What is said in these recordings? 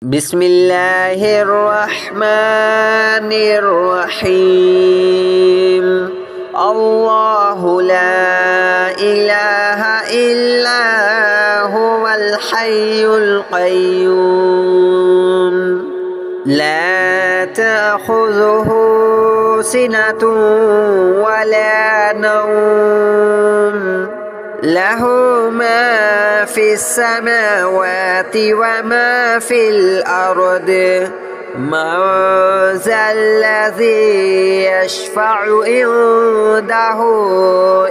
بسم الله الرحمن الرحيم الله لا إله إلا هو الحي القيوم لا تأخذه سنة ولا نوم له ما في السماوات وما في الأرض من ذا الذي يشفع عنده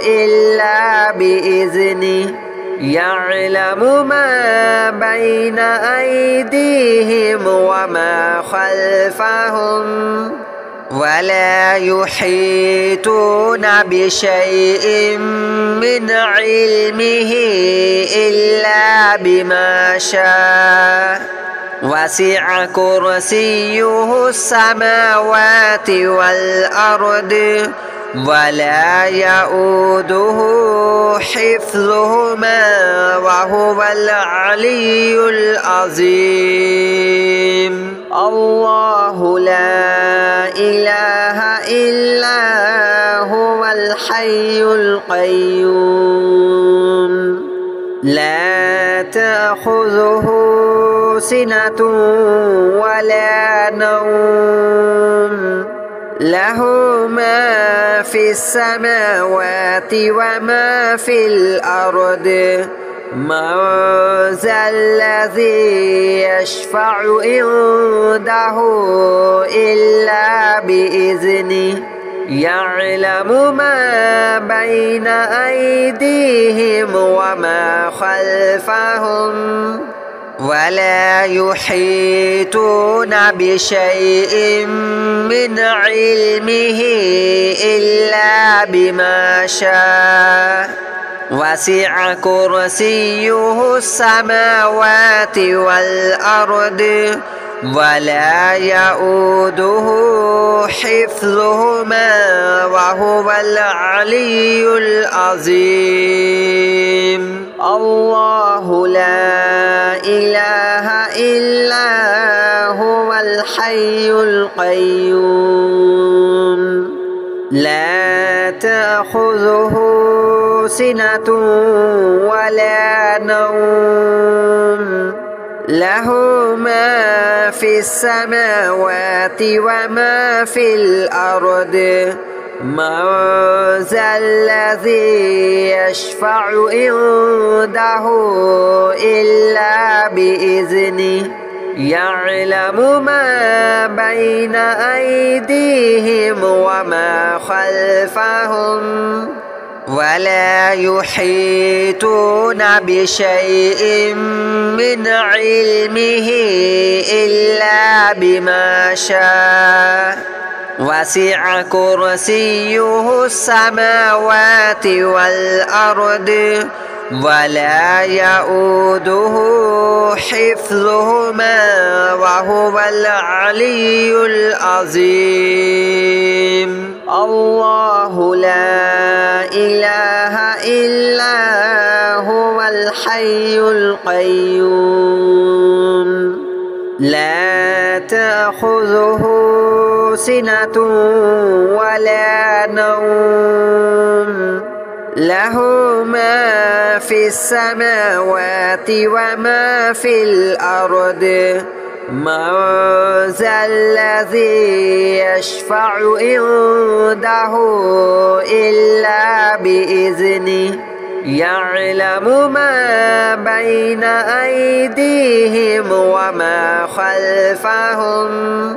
إلا بإذنه يعلم ما بين أيديهم وما خلفهم ولا يحيطون بشيء من علمه إلا بما شاء وسع كرسيه السماوات والأرض ولا يؤوده حفظهما وهو العلي العظيم الله لا إله إلا هو الحي القيوم لا تأخذه سنة ولا نوم له ما في السماوات وما في الأرض من ذا الذي يشفع عنده إلا بإذنه يعلم ما بين أيديهم وما خلفهم ولا يحيطون بشيء من علمه إلا بما شاء وسع كرسيه السماوات والأرض ولا يؤوده حفظهما وهو العلي العظيم الله لا إله إلا هو الحي القيوم لا تأخذه سنة ولا نوم له ما في السماوات وما في الأرض من ذا الذي يشفع عنده إلا بإذنه يعلم ما بين أيديهم وما خلفهم ولا يحيطون بشيء من علمه إلا بما شاء وسع كرسيه السماوات والأرض ولا يؤوده حفظهما وهو العلي العظيم الله لا إله إلا هو الحي القيوم لا تأخذه سنة ولا نوم له ما في السماوات وما في الأرض من ذا الذي يشفع عنده إلا بإذنه يعلم ما بين أيديهم وما خلفهم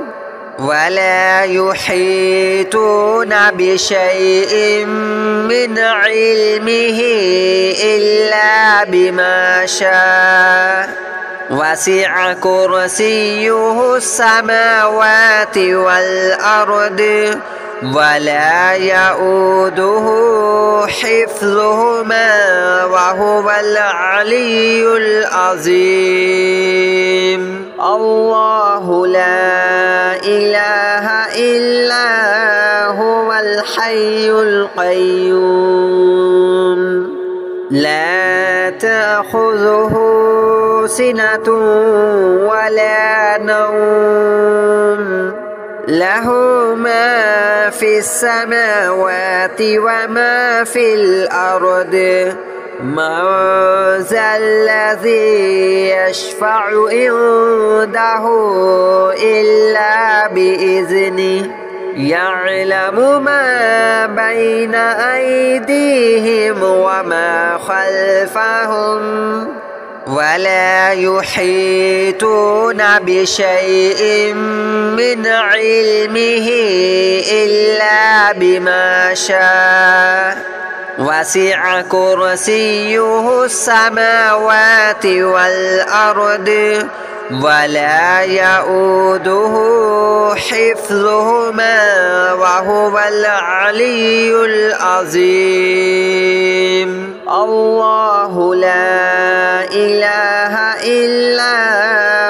ولا يحيطون بشيء من علمه إلا بما شاء وسع كرسيه السماوات والأرض ولا يؤوده حفظهما وهو العلي العظيم الله لا إله إلا هو الحي القيوم لا تأخذه سنة ولا نوم له ما في السماوات وما في الأرض من ذا الذي يشفع عنده إلا بإذنه يعلم ما بين أيديهم وما خلفهم ولا يحيطون بشيء من علمه إلا بما شاء وسع كرسيه السماوات والأرض ولا يؤوده حفظهما وهو العلي العظيم الله لا إله إلا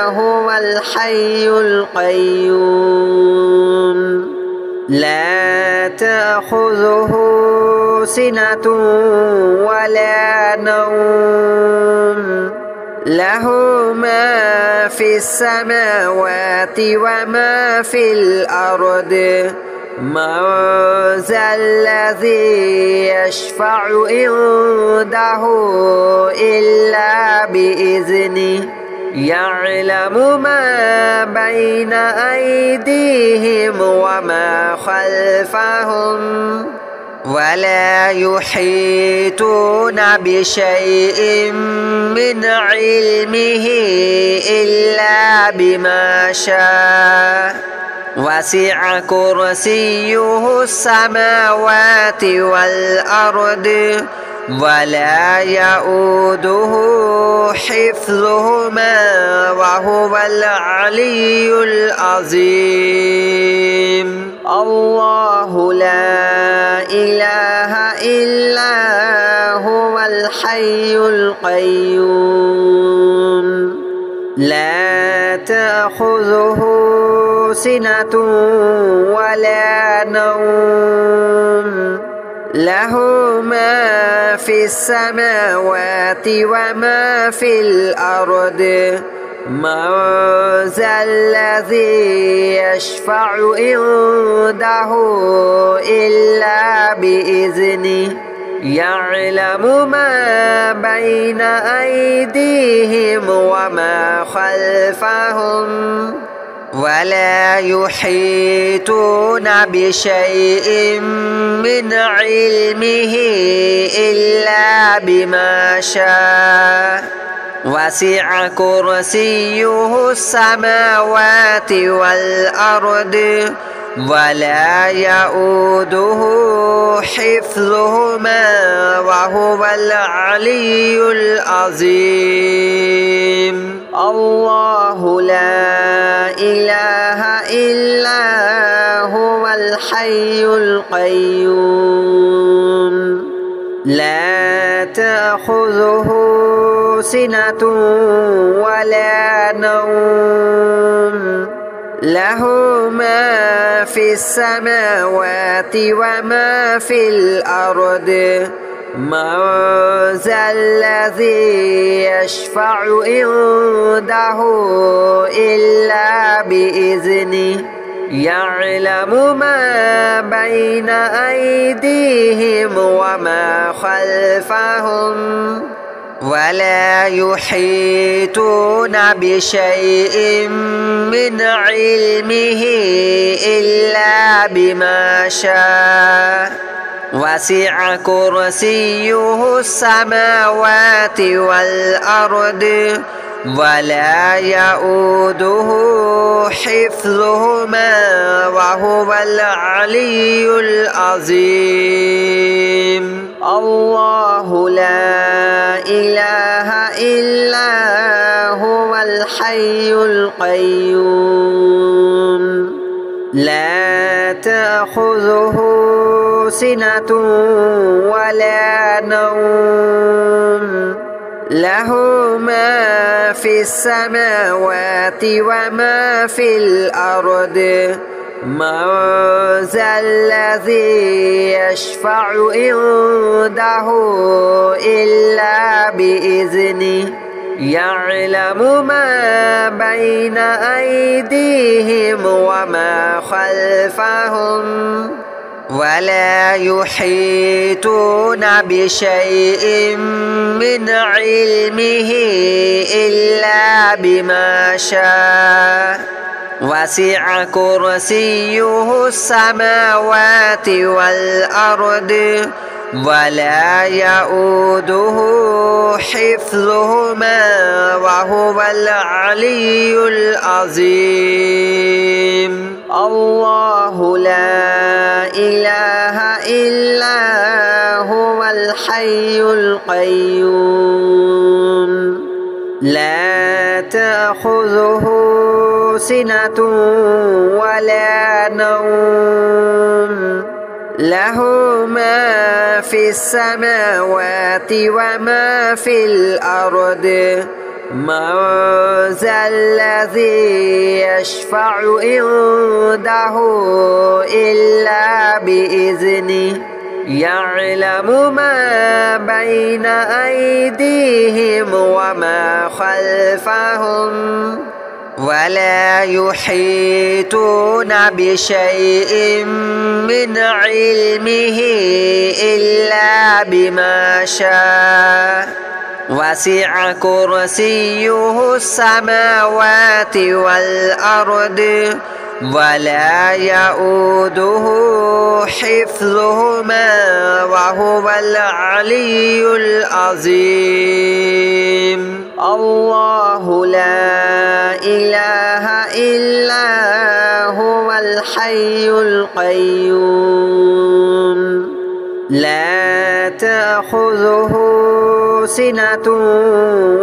هو الحي القيوم لا تأخذه سنة ولا نوم له ما في السماوات وما في الأرض من ذا الذي يشفع عنده إلا بإذنه يعلم ما بين أيديهم وما خلفهم ولا يحيطون بشيء من علمه إلا بما شاء وسع كرسيه السماوات والأرض ولا يؤوده حفظهما وهو العلي العظيم الله لا إله إلا هو الحي القيوم لا تأخذه سنة ولا نوم له ما في السماوات وما في الأرض من ذا الذي يشفع عنده إلا بإذنه يعلم ما بين أيديهم وما خلفهم ولا يحيطون بشيء من علمه إلا بما شاء وسع كرسيه السماوات والأرض ولا يؤوده حفظهما وهو العلي العظيم الله لا إله إلا هو الحي القيوم لا تأخذه سنة ولا نوم له ما في السماوات وما في الأرض من ذا الذي يشفع عنده إلا بإذنه يعلم ما بين أيديهم وما خلفهم ولا يحيطون بشيء من علمه إلا بما شاء وسع كرسيه السماوات والأرض ولا يؤوده حفظهما وهو العلي العظيم الله لا إله إلا هو الحي القيوم لا تأخذه سنة ولا نوم له ما في السماوات وما في الأرض من ذا الذي يشفع عنده إلا بإذنه يعلم ما بين أيديهم وما خلفهم ولا يحيطون بشيء من علمه إلا بما شاء وسع كرسيه السماوات والأرض ولا يؤوده حفظهما وهو العلي العظيم الله لا إله إلا هو الحي القيوم لا تأخذه سنة ولا نوم له ما في السماوات وما في الأرض من ذا الذي يشفع عنده إلا بإذنه يعلم ما بين أيديهم وما خلفهم ولا يحيطون بشيء من علمه إلا بما شاء وسع كرسيه السماوات والأرض ولا يؤوده حفظهما وهو العلي العظيم الله لا إله إلا هو الحي القيوم لا تأخذه سنة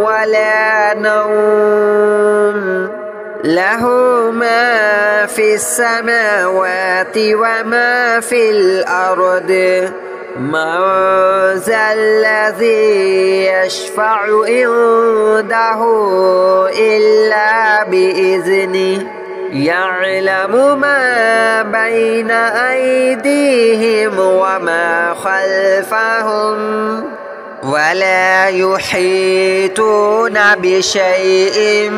ولا نوم له ما في السماوات وما في الأرض من ذا الذي يشفع عنده إلا بإذنه يعلم ما بين أيديهم وما خلفهم ولا يحيطون بشيء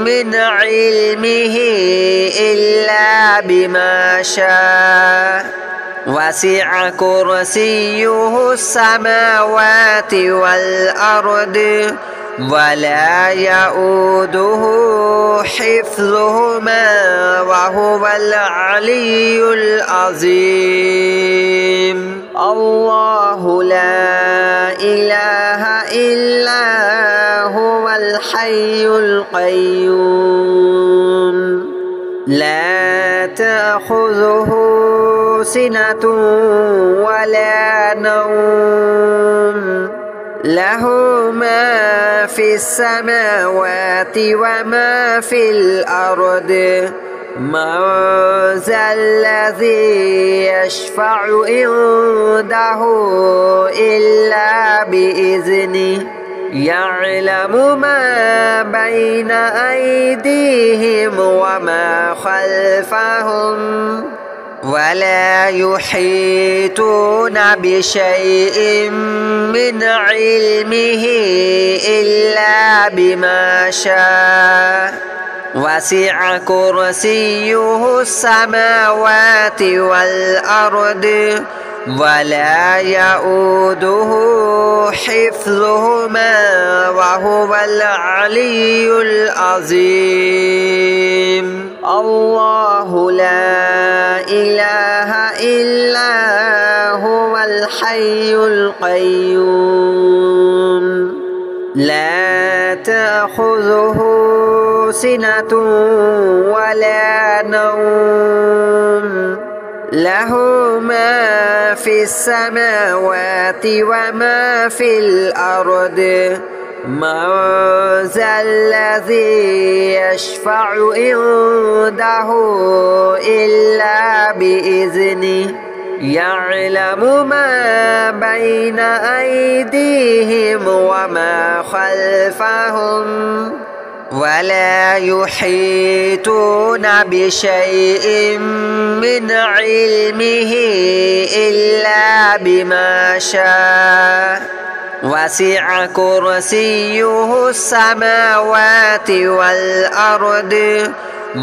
من علمه إلا بما شاء وسع كرسيه السماوات والأرض ولا يؤوده حفظهما وهو العلي العظيم الله لا إله إلا هو الحي القيوم لا تأخذه سنة ولا نوم له ما في السماوات وما في الأرض من ذا الذي يشفع عنده إلا بإذنه يعلم ما بين أيديهم وما خلفهم ولا يحيطون بشيء من علمه إلا بما شاء وسع كرسيه السماوات والأرض ولا يؤوده حفظهما وهو العلي العظيم الله لا إله إلا هو الحي القيوم لا تأخذه سنة ولا نوم له ما في السماوات وما في الأرض من ذا الذي يشفع عنده إلا بإذنه يعلم ما بين أيديهم وما خلفهم ولا يحيطون بشيء من علمه إلا بما شاء وسع كرسيه السماوات والأرض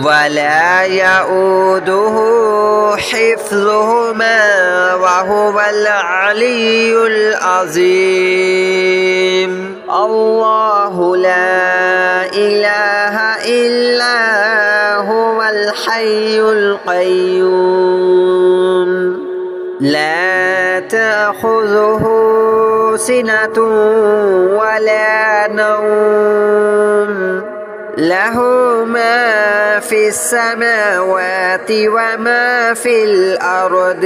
ولا يؤوده حفظهما وهو العلي العظيم. الله لا إله إلا هو الحي القيوم لا تأخذه سنة ولا نوم له ما في السماوات وما في الأرض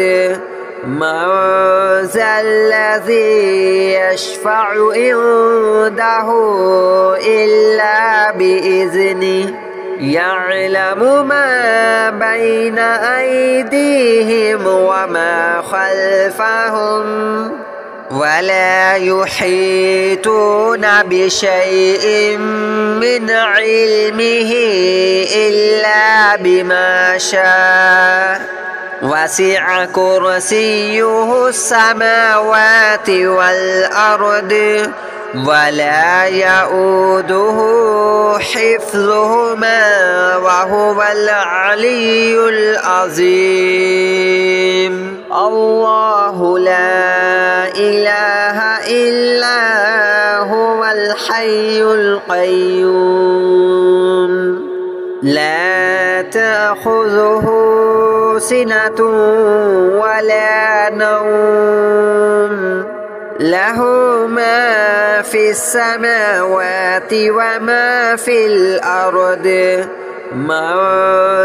من ذا الذي يشفع عنده إلا بإذنه يعلم ما بين أيديهم وما خلفهم ولا يحيطون بشيء من علمه إلا بما شاء وسع كرسيه السماوات والأرض ولا يؤوده حفظهما وهو العلي العظيم. الله لا إله إلا هو الحي القيوم لا تأخذه سنة ولا نوم له ما في السماوات وما في الأرض من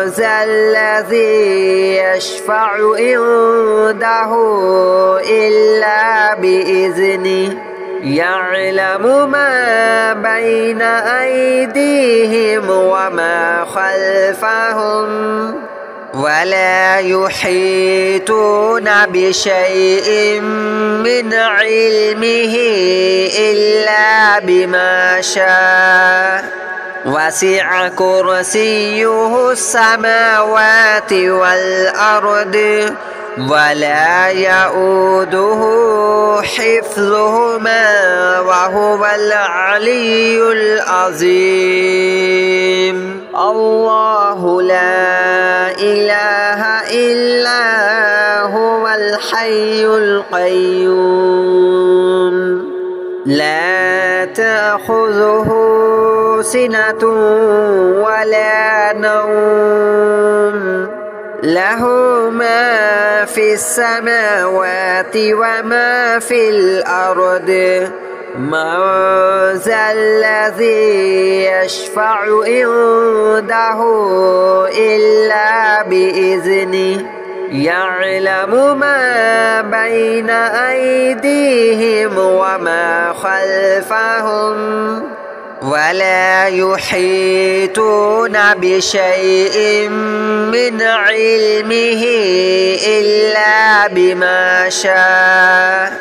ذا الذي يشفع عنده إلا بإذنه يعلم ما بين أيديهم وما خلفهم ولا يحيطون بشيء من علمه إلا بما شاء وسع كرسيه السماوات والأرض ولا يؤوده حفظهما وهو العلي العظيم. الله لا إله إلا هو الحي القيوم لا تأخذه سنة ولا نوم له ما في السماوات وما في الأرض من ذا الذي يشفع عنده إلا بإذنه يعلم ما بين أيديهم وما خلفهم ولا يحيطون بشيء من علمه إلا بما شاء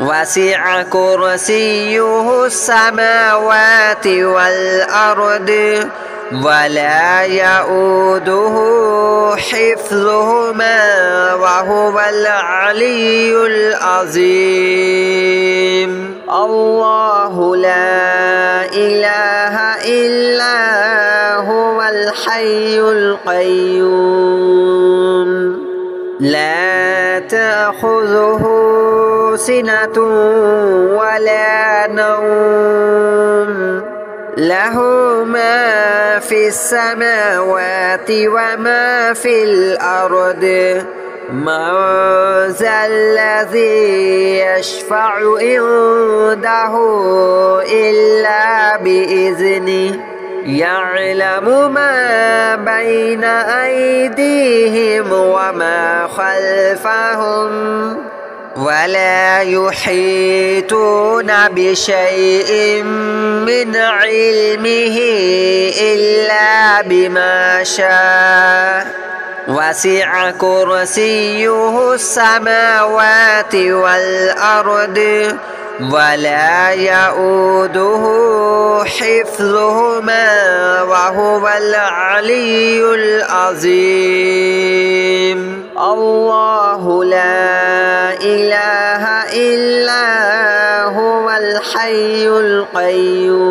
وسع كرسيه السماوات والأرض ولا يؤوده حفظهما وهو العلي العظيم. الله لا إله إلا هو الحي القيوم لا تأخذه سنة ولا نوم له ما في السماوات وما في الأرض من ذا الذي يشفع عنده إلا بإذنه يعلم ما بين أيديهم وما خلفهم ولا يحيطون بشيء من علمه إلا بما شاء وسع كرسيه السماوات والأرض ولا يؤوده حفظهما وهو العلي العظيم. الله لا إله إلا هو الحي القيوم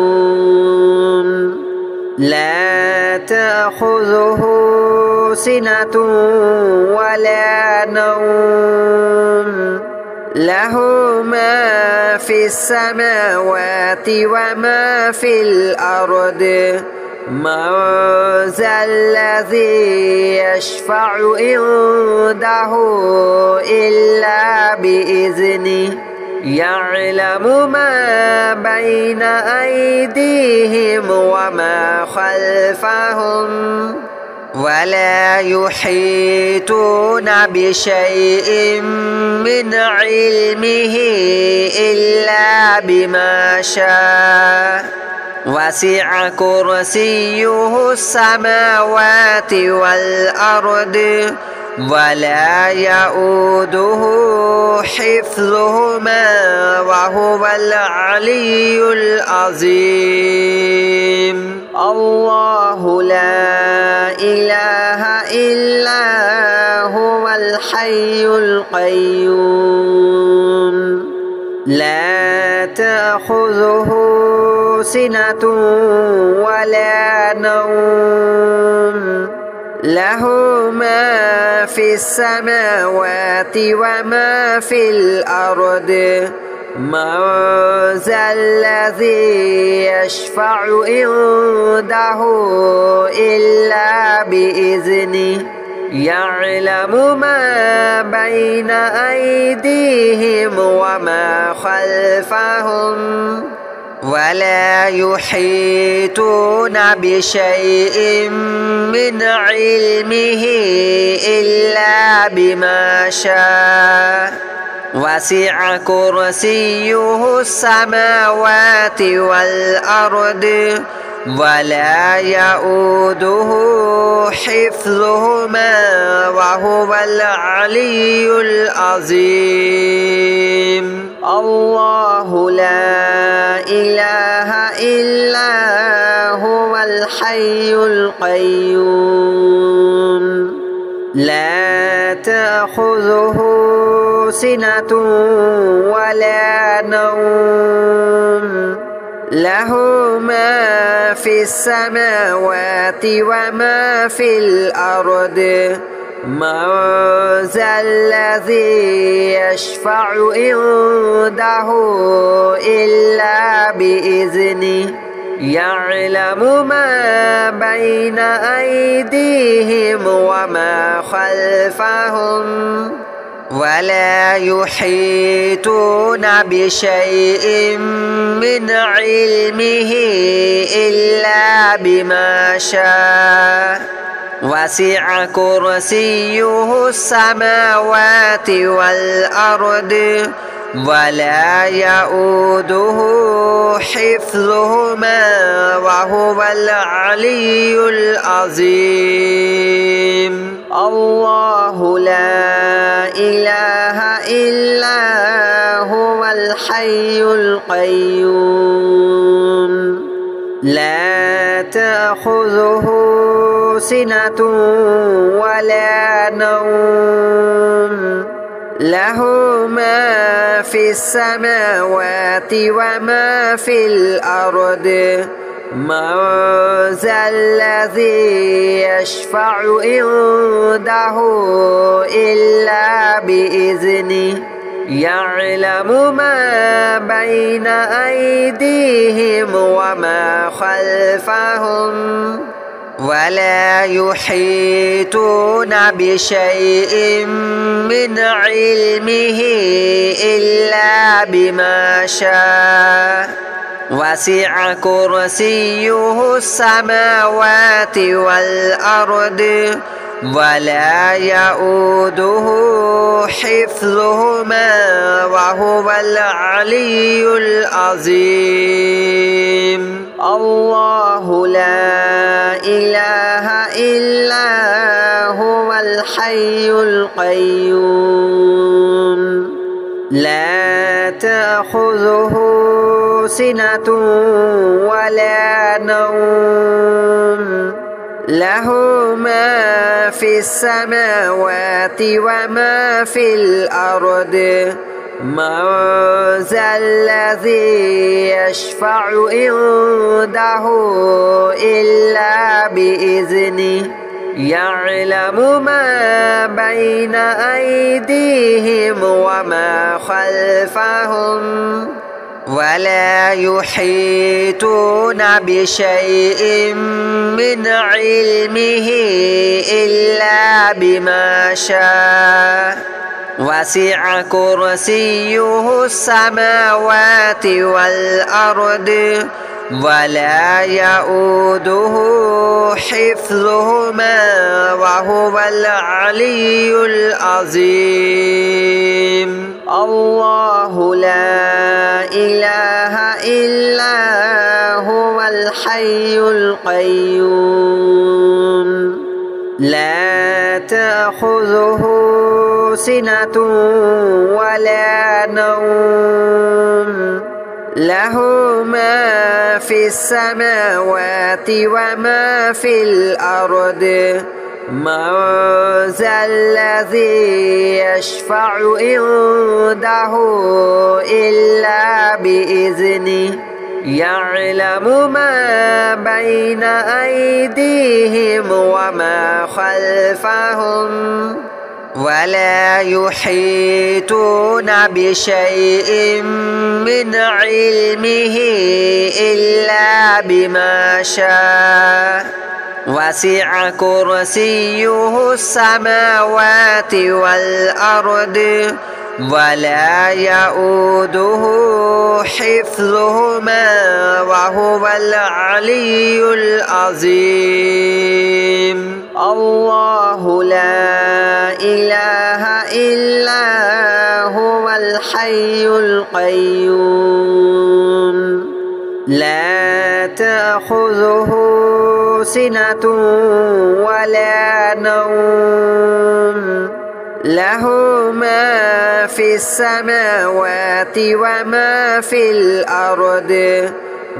لا تأخذه سنة ولا نوم له ما في السماوات وما في الأرض من ذا الذي يشفع عنده إلا بإذنه يعلم ما بين أيديهم وما خلفهم ولا يحيطون بشيء من علمه إلا بما شاء وسع كرسيه السماوات والأرض ولا يؤوده حفظهما وهو العلي العظيم الله لا إله إلا هو الحي القيوم لا تأخذه سنة ولا نوم له ما في السماوات وما في الأرض من ذا الذي يشفع عنده إلا بإذنه يعلم ما بين أيديهم وما خلفهم ولا يحيطون بشيء من علمه إلا بما شاء وسع كرسيه السماوات والأرض ولا يؤوده حفظهما وهو العلي العظيم الله لا إله إلا هو الحي القيوم لا تأخذه سنة ولا نوم له ما في السماوات وما في الأرض من ذا الذي يشفع عنده إلا بإذنه يعلم ما بين أيديهم وما خلفهم ولا يحيطون بشيء من علمه إلا بما شاء وسع كرسيه السماوات والأرض ولا يؤوده حفظهما وهو العلي العظيم الله لا إله إلا هو الحي القيوم لا تأخذه سنة ولا نوم له ما في السماوات وما في الأرض من ذا الذي يشفع عنده إلا بإذنه يعلم ما بين أيديهم وما خلفهم ولا يحيطون بشيء من علمه إلا بما شاء وسع كرسيه السماوات والأرض ولا يؤوده حفظهما وهو العلي العظيم الله لا إله إلا هو الحي القيوم لا تأخذه سنة ولا نوم له ما في السماوات وما في الأرض من ذا الذي يشفع عنده إلا بإذنه يعلم ما بين أيديهم وما خلفهم ولا يحيطون بشيء من علمه إلا بما شاء وسع كرسيه السماوات والأرض ولا يؤوده حفظهما وهو العلي العظيم الله لا إله إلا هو الحي القيوم لا تأخذه سنة ولا نوم له ما في السماوات وما في الأرض من ذا الذي يشفع عنده إلا بإذنه يعلم ما بين أيديهم وما خلفهم ولا يحيطون بشيء من علمه إلا بما شاء وسع كرسيه السماوات والأرض ولا يؤوده حفظهما وهو العلي العظيم الله لا إله إلا هو الحي القيوم لا تأخذه سنة ولا نوم له ما في السماوات وما في الأرض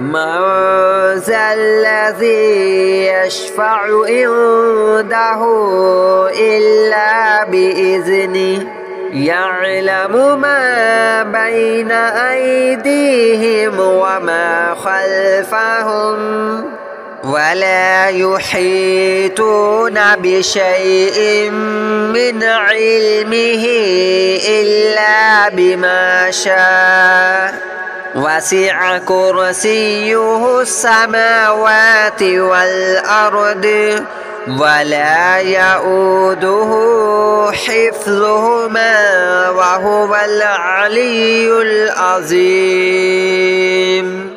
من ذا الذي يشفع عنده إلا بإذنه يعلم ما بين أيديهم وما خلفهم ولا يحيطون بشيء من علمه إلا بما شاء وسع كرسيه السماوات والأرض ولا يؤوده حفظهما وهو العلي العظيم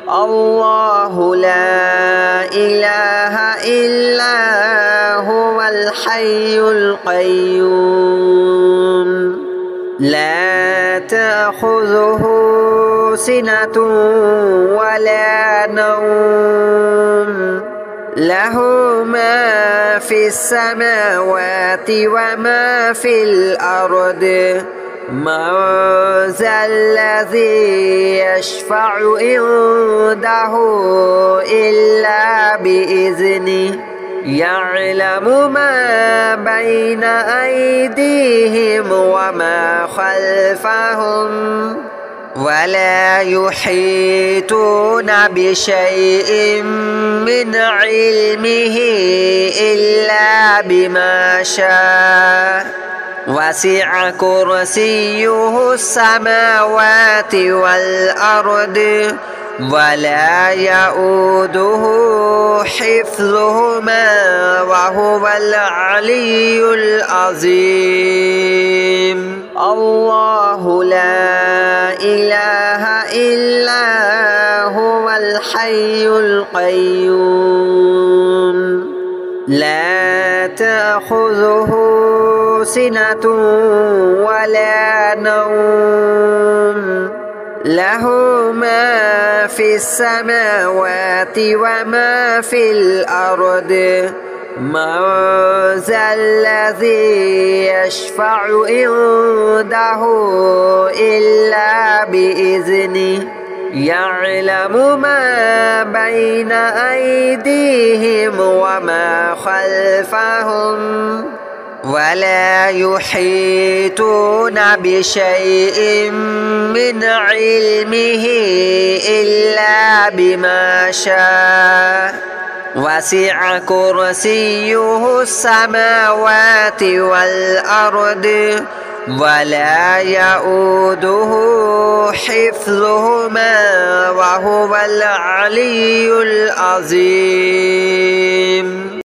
الله لا إله إلا هو الحي القيوم لا تأخذه سنة ولا نوم له ما في السماوات وما في الأرض من ذا الذي يشفع عنده إلا بإذنه يعلم ما بين أيديهم وما خلفهم ولا يحيطون بشيء من علمه إلا بما شاء وسع كرسيه السماوات والأرض ولا يؤوده حفظهما وهو العلي العظيم الله لا إله إلا هو الحي القيوم لا تأخذه سنة ولا نوم له ما في السماوات وما في الأرض من ذا الذي يشفع عنده إلا بإذنه يعلم ما بين أيديهم وما خلفهم ولا يحيطون بشيء من علمه إلا بما شاء وسع كرسيه السماوات والأرض ولا يؤوده حفظهما وهو العلي العظيم.